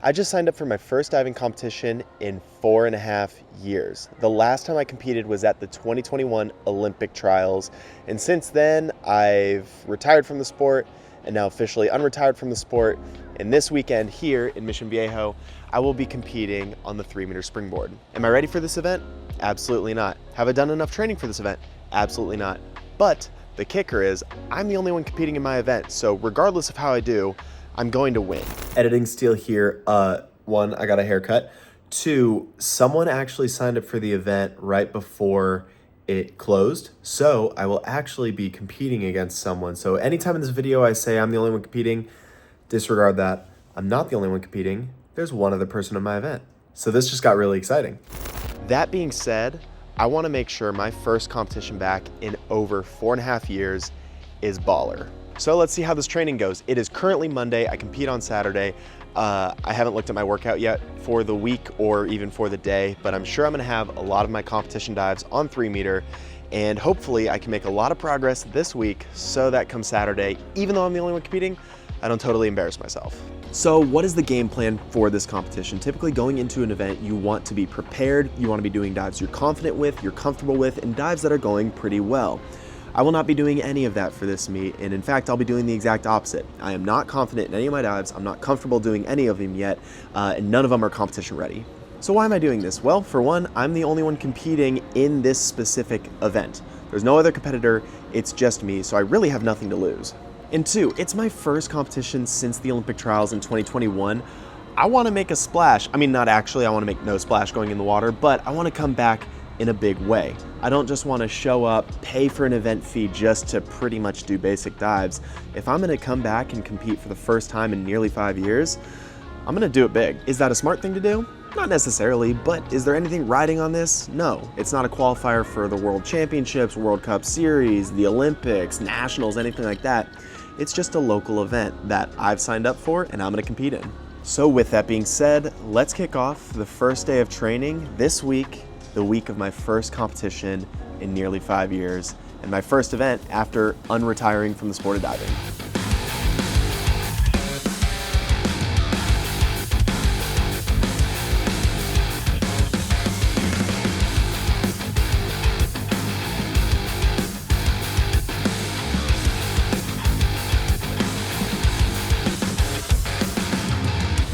I just signed up for my first diving competition in 4.5 years. The last time I competed was at the 2021 Olympic trials, and since then I've retired from the sport and now officially unretired from the sport. And this weekend here in Mission Viejo, I will be competing on the 3-meter springboard. Am I ready for this event? Absolutely not. Have I done enough training for this event? Absolutely not. But the kicker is I'm the only one competing in my event, so regardless of how I do, I'm going to win. Editing Steele here. One, I got a haircut. Two, someone actually signed up for the event right before it closed, so I will actually be competing against someone. So anytime in this video I say I'm the only one competing, disregard that. I'm not the only one competing. There's one other person in my event. So this just got really exciting. That being said, I want to make sure my first competition back in over 4.5 years is baller. So let's see how this training goes. It is currently Monday. I compete on Saturday. I haven't looked at my workout yet for the week or even for the day, but I'm sure I'm gonna have a lot of my competition dives on 3-meter, and hopefully I can make a lot of progress this week so that come Saturday, even though I'm the only one competing, I don't totally embarrass myself. So what is the game plan for this competition? Typically going into an event, you want to be prepared, you want to be doing dives you're confident with, you're comfortable with, and dives that are going pretty well. I will not be doing any of that for this meet, and in fact, I'll be doing the exact opposite. I am not confident in any of my dives, I'm not comfortable doing any of them yet, and none of them are competition ready. So why am I doing this? Well, for one, I'm the only one competing in this specific event. There's no other competitor, it's just me, so I really have nothing to lose. And two, it's my first competition since the Olympic trials in 2021. I want to make a splash. I mean, not actually, I want to make no splash going in the water, but I want to come back in a big way. I don't just want to show up, pay for an event fee just to pretty much do basic dives. If I'm going to come back and compete for the first time in nearly 5 years, I'm going to do it big. Is that a smart thing to do? Not necessarily, but is there anything riding on this? No. It's not a qualifier for the World Championships, World Cup Series, the Olympics, Nationals, anything like that. It's just a local event that I've signed up for and I'm going to compete in. So with that being said, let's kick off the first day of training this week, the week of my first competition in nearly 5 years, and my first event after unretiring from the sport of diving.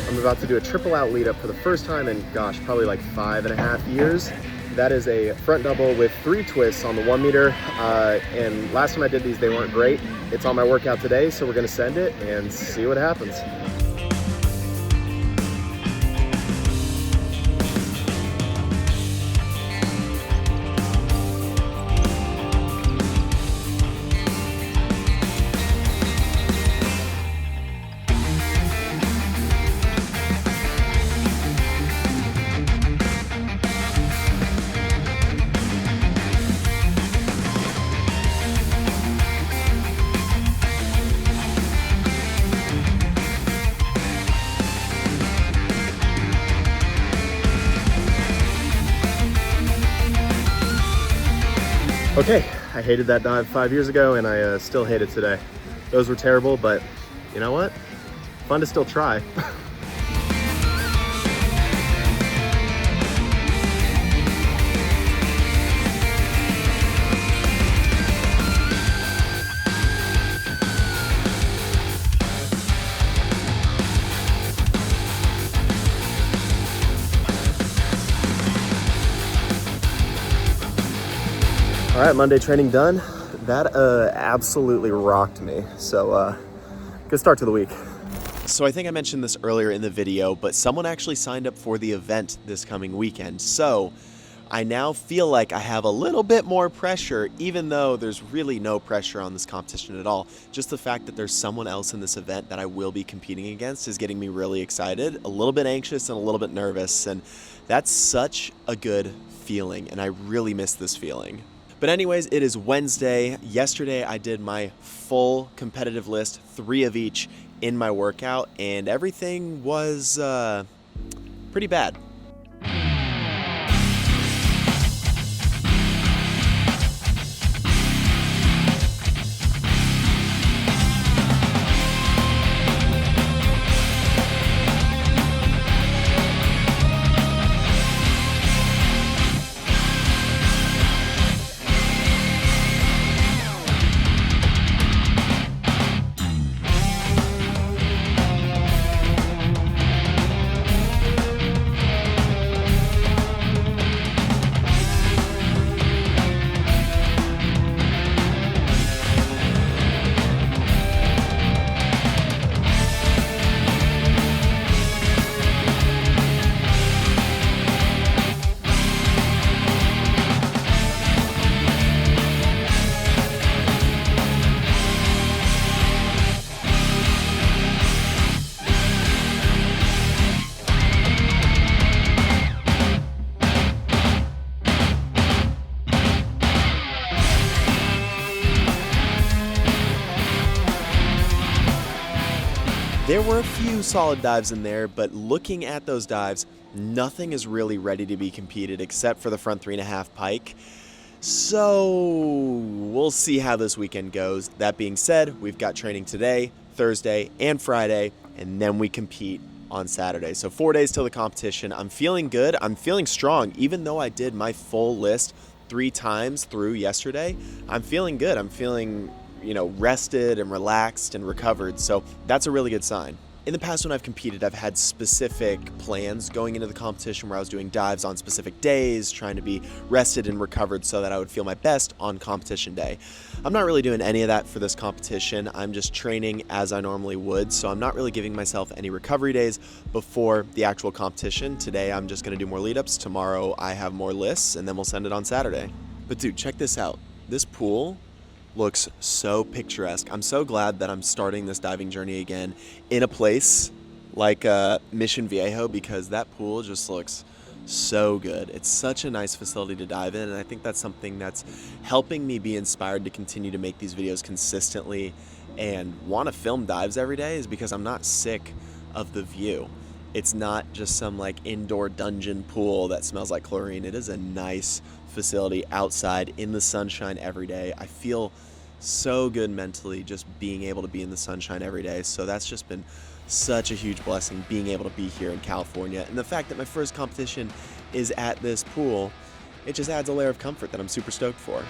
I'm about to do a triple out lead up for the first time in, gosh, probably like 5.5 years. That is a front double with 3 twists on the 1 meter. And last time I did these, they weren't great. It's on my workout today, so we're gonna send it and see what happens. Okay, I hated that dive 5 years ago and I still hate it today. Those were terrible, but you know what? Fun to still try. All right, Monday training done. That absolutely rocked me. So good start to the week. So I think I mentioned this earlier in the video, but someone actually signed up for the event this coming weekend. So I now feel like I have a little bit more pressure, even though there's really no pressure on this competition at all. Just the fact that there's someone else in this event that I will be competing against is getting me really excited, a little bit anxious and a little bit nervous. And that's such a good feeling, and I really miss this feeling. But anyways, it is Wednesday. Yesterday I did my full competitive list, 3 of each in my workout, and everything was pretty bad. There were a few solid dives in there, but looking at those dives, nothing is really ready to be competed except for the front 3.5 pike. So we'll see how this weekend goes. That being said, we've got training today, Thursday, and Friday, and then we compete on Saturday. So 4 days till the competition. I'm feeling good. I'm feeling strong. Even though I did my full list 3 times through yesterday, I'm feeling good. I'm feeling, rested and relaxed and recovered. So that's a really good sign. In the past when I've competed, I've had specific plans going into the competition where I was doing dives on specific days, trying to be rested and recovered so that I would feel my best on competition day. I'm not really doing any of that for this competition. I'm just training as I normally would, so I'm not really giving myself any recovery days before the actual competition. Today I'm just gonna do more lead-ups. Tomorrow I have more lists, and then we'll send it on Saturday. But dude, check this out. This pool looks so picturesque. I'm so glad that I'm starting this diving journey again in a place like Mission Viejo, because that pool just looks so good. It's such a nice facility to dive in, and I think that's something that's helping me be inspired to continue to make these videos consistently and want to film dives every day, is because I'm not sick of the view. It's not just some indoor dungeon pool that smells like chlorine. It is a nice facility outside in the sunshine every day. I feel so good mentally just being able to be in the sunshine every day. So that's just been such a huge blessing, being able to be here in California. And the fact that my first competition is at this pool, it just adds a layer of comfort that I'm super stoked for.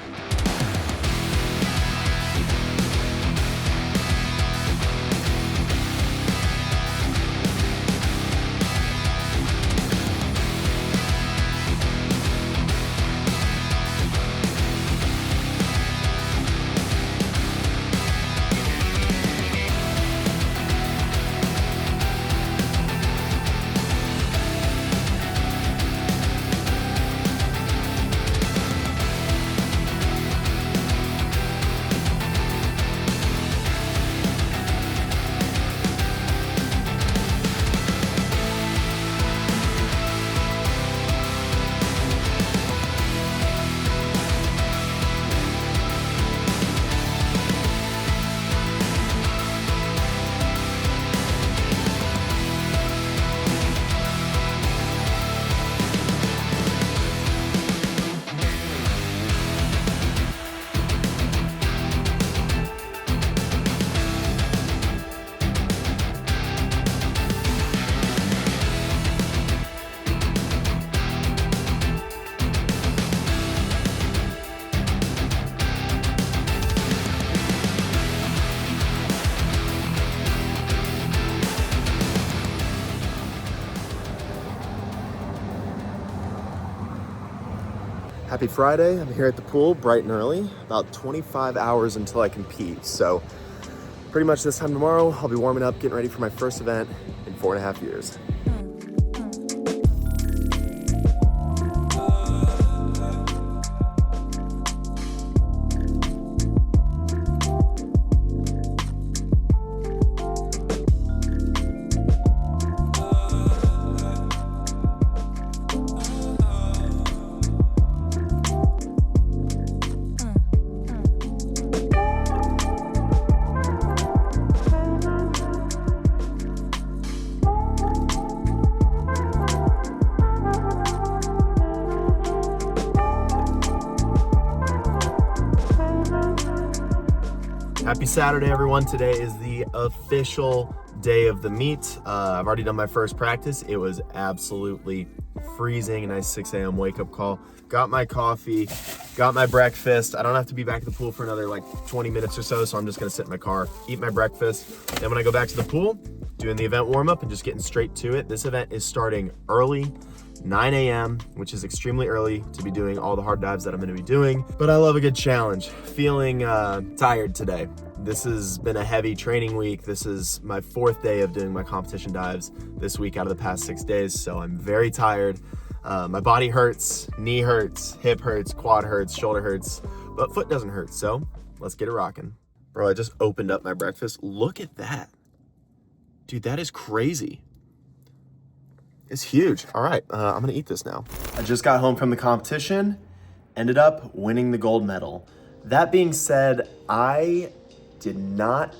Happy Friday. I'm here at the pool bright and early, about 25 hours until I compete. So pretty much this time tomorrow, I'll be warming up, getting ready for my first event in 4.5 years. Happy Saturday, everyone. Today is the official day of the meet. I've already done my first practice. It was absolutely freezing. A nice 6 a.m. wake up call. Got my coffee, got my breakfast. I don't have to be back at the pool for another 20 minutes or so, so I'm just gonna sit in my car, eat my breakfast. Then when I go back to the pool, doing the event warm up and just getting straight to it. This event is starting early, 9 a.m., which is extremely early to be doing all the hard dives that I'm gonna be doing, but I love a good challenge. Feeling tired today. This has been a heavy training week. This is my 4th day of doing my competition dives this week out of the past 6 days, so I'm very tired. My body hurts, knee hurts, hip hurts, quad hurts, shoulder hurts, but foot doesn't hurt, so let's get it rocking. Bro, I just opened up my breakfast. Look at that. Dude, that is crazy. It's huge. All right, I'm gonna eat this now. I just got home from the competition, ended up winning the gold medal. That being said, I did not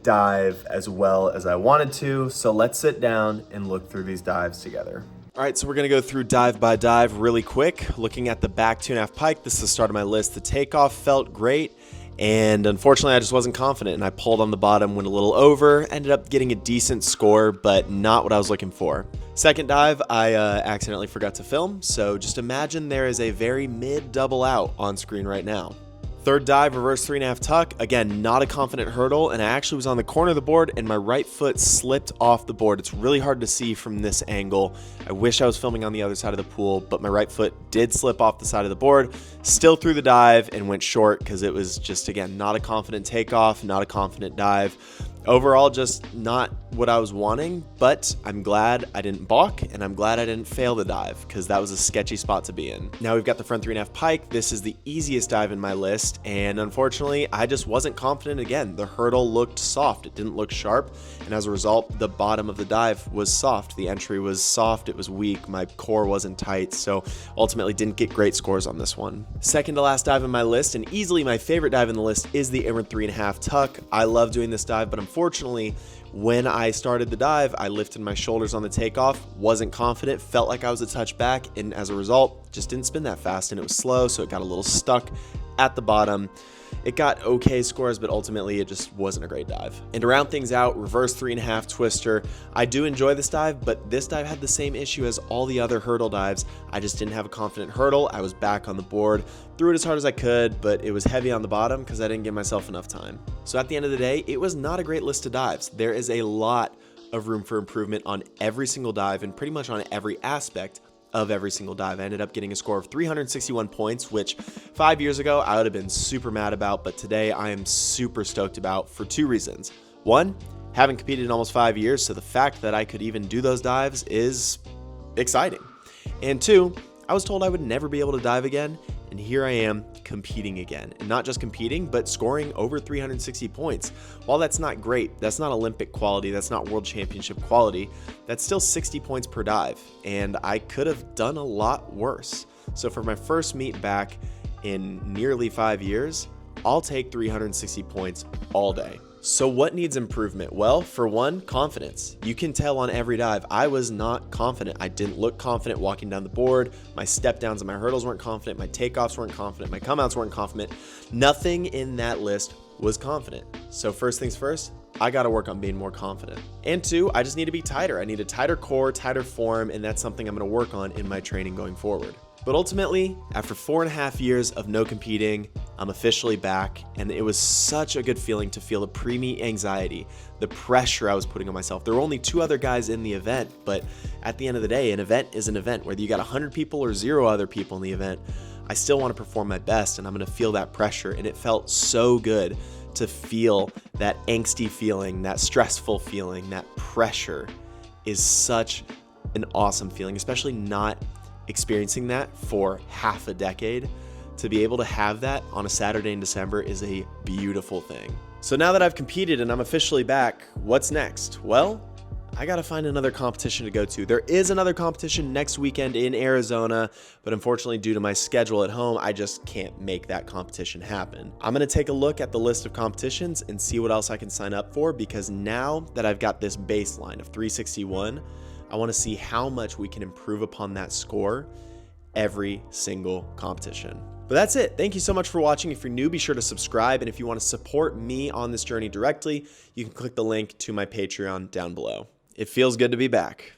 dive as well as I wanted to. So let's sit down and look through these dives together. All right, so we're gonna go through dive by dive really quick. Looking at the back 2.5 pike, this is the start of my list. The takeoff felt great, and unfortunately I just wasn't confident, and I pulled on the bottom, went a little over, ended up getting a decent score, but not what I was looking for. Second dive, I accidentally forgot to film, so just imagine there is a very mid double out on screen right now. Third dive, reverse 3.5 tuck. Again, not a confident hurdle, and I actually was on the corner of the board and my right foot slipped off the board. It's really hard to see from this angle. I wish I was filming on the other side of the pool, but my right foot did slip off the side of the board. Still threw the dive and went short because it was just, again, not a confident takeoff, not a confident dive. Overall, just not what I was wanting, but I'm glad I didn't balk, and I'm glad I didn't fail the dive, because that was a sketchy spot to be in. Now we've got the front 3.5 pike. This is the easiest dive in my list, and unfortunately, I just wasn't confident again. The hurdle looked soft. It didn't look sharp, and as a result, the bottom of the dive was soft. The entry was soft. It was weak. My core wasn't tight, so ultimately didn't get great scores on this one. Second to last dive in my list, and easily my favorite dive in the list, is the inward 3.5 tuck. I love doing this dive, but unfortunately, when I started the dive, I lifted my shoulders on the takeoff, wasn't confident, felt like I was a touch back, and as a result, just didn't spin that fast, and it was slow, so it got a little stuck at the bottom. It got okay scores, but ultimately it just wasn't a great dive. And to round things out, reverse 3.5 twister. I do enjoy this dive, but this dive had the same issue as all the other hurdle dives. I just didn't have a confident hurdle. I was back on the board, threw it as hard as I could, but it was heavy on the bottom because I didn't give myself enough time. So at the end of the day, it was not a great list of dives. There is a lot of room for improvement on every single dive and pretty much on every aspect of every single dive. I ended up getting a score of 361 points, which 5 years ago I would have been super mad about, but today I am super stoked about for two reasons. One, haven't competed in almost 5 years, so the fact that I could even do those dives is exciting. And two, I was told I would never be able to dive again, and here I am competing again. And not just competing, but scoring over 360 points. While that's not great, that's not Olympic quality, that's not world championship quality, that's still 60 points per dive, and I could have done a lot worse. So for my first meet back in nearly 5 years, I'll take 360 points all day. So what needs improvement? Well, for one, confidence. You can tell on every dive, I was not confident. I didn't look confident walking down the board. My step downs and my hurdles weren't confident. My takeoffs weren't confident. My come outs weren't confident. Nothing in that list was confident. So first things first, I got to work on being more confident. And two, I just need to be tighter. I need a tighter core, tighter form, and that's something I'm going to work on in my training going forward. But ultimately, after 4.5 years of no competing, I'm officially back, and it was such a good feeling to feel the pre-meet anxiety, the pressure I was putting on myself. There were only 2 other guys in the event, but at the end of the day, an event is an event. Whether you got 100 people or 0 other people in the event, I still want to perform my best, and I'm going to feel that pressure, and it felt so good to feel that angsty feeling, that stressful feeling, that pressure is such an awesome feeling, especially not experiencing that for half a decade. To be able to have that on a Saturday in December is a beautiful thing. So now that I've competed and I'm officially back, what's next? Well, I gotta find another competition to go to. There is another competition next weekend in Arizona, but unfortunately due to my schedule at home, I just can't make that competition happen. I'm gonna take a look at the list of competitions and see what else I can sign up for, because now that I've got this baseline of 361, I want to see how much we can improve upon that score every single competition. But that's it. Thank you so much for watching. If you're new, be sure to subscribe. And if you want to support me on this journey directly, you can click the link to my Patreon down below. It feels good to be back.